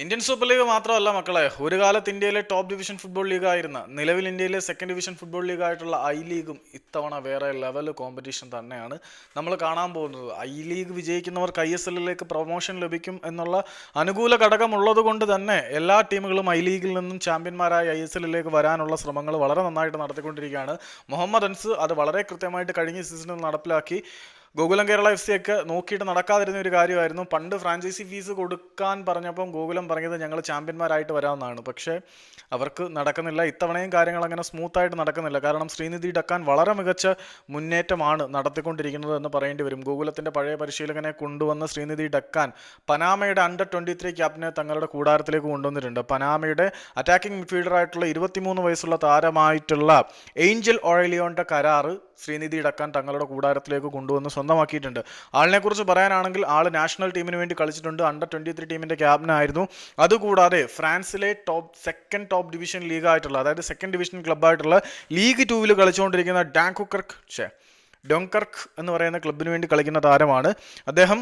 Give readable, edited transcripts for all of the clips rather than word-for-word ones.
Indian super league മാത്രമല്ല മക്കളെ, ഒരു കാലത്ത് ഇന്ത്യയിലെ ടോപ്പ് ഡിവിഷൻ ഫുട്ബോൾ ലീഗായിരുന്ന, നിലവിൽ ഇന്ത്യയിലെ സെക്കൻഡ് ഡിവിഷൻ ഫുട്ബോൾ ലീഗായിട്ടുള്ള ഐ ലീഗും ഇത്തവണ വേറെ ലെവൽ കോമ്പറ്റീഷൻ തന്നെയാണ് നമ്മൾ കാണാൻ പോകുന്നത്. ഐ ലീഗ് വിജയിക്കുന്നവർക്ക് ISLലേക്ക് പ്രൊമോഷൻ ലഭിക്കും എന്നുള്ള അനുകൂല ഘടകം ഉള്ളത് കൊണ്ട് തന്നെ എല്ലാ ടീമുകളും ഐ ലീഗിൽ നിന്നും ചാമ്പ്യന്മാരായി ISLലേക്ക് വരാനുള്ള ശ്രമങ്ങൾ വളരെ നന്നായിട്ട് നടത്തിക്കൊണ്ടിരിക്കുകയാണ്. മുഹമ്മദ് അൻസ് അത് വളരെ കൃത്യമായിട്ട് കഴിഞ്ഞ സീസണിൽ നടപ്പിലാക്കി. ഗോകുലം കേരള FC ഒക്കെ നോക്കിയിട്ട് നടക്കാതിരുന്ന ഒരു കാര്യമായിരുന്നു. പണ്ട് ഫ്രാഞ്ചൈസി ഫീസ് കൊടുക്കാൻ പറഞ്ഞപ്പം ഗോകുലം പറഞ്ഞത് ഞങ്ങൾ ചാമ്പ്യന്മാരായിട്ട് വരാമെന്നാണ്. പക്ഷേ അവർക്ക് നടക്കുന്നില്ല. ഇത്തവണയും കാര്യങ്ങൾ അങ്ങനെ സ്മൂത്തായിട്ട് നടക്കുന്നില്ല. കാരണം ശ്രീനിധി ഡക്കാൻ വളരെ മികച്ച മുന്നേറ്റമാണ് നടത്തിക്കൊണ്ടിരിക്കുന്നത് എന്ന് പറയേണ്ടി വരും. ഗോകുലത്തിൻ്റെ പഴയ പരിശീലകനെ കൊണ്ടുവന്ന ശ്രീനിധി ഡക്കാൻ പനാമയുടെ അണ്ടർ-23 ക്യാപ്റ്റനെ തങ്ങളുടെ കൂടാരത്തിലേക്ക് കൊണ്ടുവന്നിട്ടുണ്ട്. പനാമയുടെ അറ്റാക്കിംഗ് മിഡ്ഫീൽഡറായിട്ടുള്ള 23 വയസ്സുള്ള താരമായിട്ടുള്ള ഏഞ്ചൽ ഒറേലിയോന്റെ കരാറ് ശ്രീനിധി ഡക്കാൻ തങ്ങളുടെ കൂടാരത്തിലേക്ക് കൊണ്ടുവന്ന് സ്വന്തമാക്കിയിട്ടുണ്ട്. ആളിനെക്കുറിച്ച് പറയാനാണെങ്കിൽ ആൾ നാഷണൽ ടീമിന് വേണ്ടി കളിച്ചിട്ടുണ്ട്. അണ്ടർ-23 ടീമിൻ്റെ ക്യാപ്റ്റനായിരുന്നു. അതുകൂടാതെ ഫ്രാൻസിലെ സെക്കൻഡ് ടോപ്പ് ഡിവിഷൻ ലീഗായിട്ടുള്ള, അതായത് സെക്കൻഡ് ഡിവിഷൻ ക്ലബ്ബായിട്ടുള്ള ലീഗ് 2 കളിച്ചുകൊണ്ടിരിക്കുന്ന ഡൊങ്കർക്ക് എന്ന് പറയുന്ന ക്ലബിന് വേണ്ടി കളിക്കുന്ന താരമാണ് അദ്ദേഹം.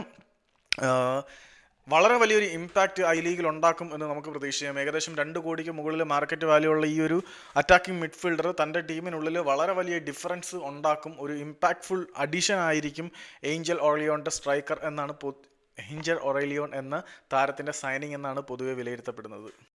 വളരെ വലിയൊരു ഇമ്പാക്റ്റ് ഐ ലീഗിൽ ഉണ്ടാക്കും എന്ന് നമുക്ക് പ്രതീക്ഷിക്കാം. ഏകദേശം 2 കോടിക്ക് മുകളിൽ മാർക്കറ്റ് വാല്യൂ ഉള്ള ഈ ഒരു അറ്റാക്കിംഗ് മിഡ്ഫീൽഡർ തൻ്റെ ടീമിനുള്ളിൽ വളരെ വലിയ ഡിഫറൻസ് ഉണ്ടാക്കും. ഒരു ഇമ്പാക്റ്റ്ഫുൾ അഡീഷൻ ആയിരിക്കും ഏഞ്ചൽ ഒറേലിയോന്റെ സ്ട്രൈക്കർ എന്നാണ് ഏഞ്ചൽ ഒറേലിയോൺ എന്ന താരത്തിൻ്റെ സൈനിങ് എന്നാണ് പൊതുവെ വിലയിരുത്തപ്പെടുന്നത്.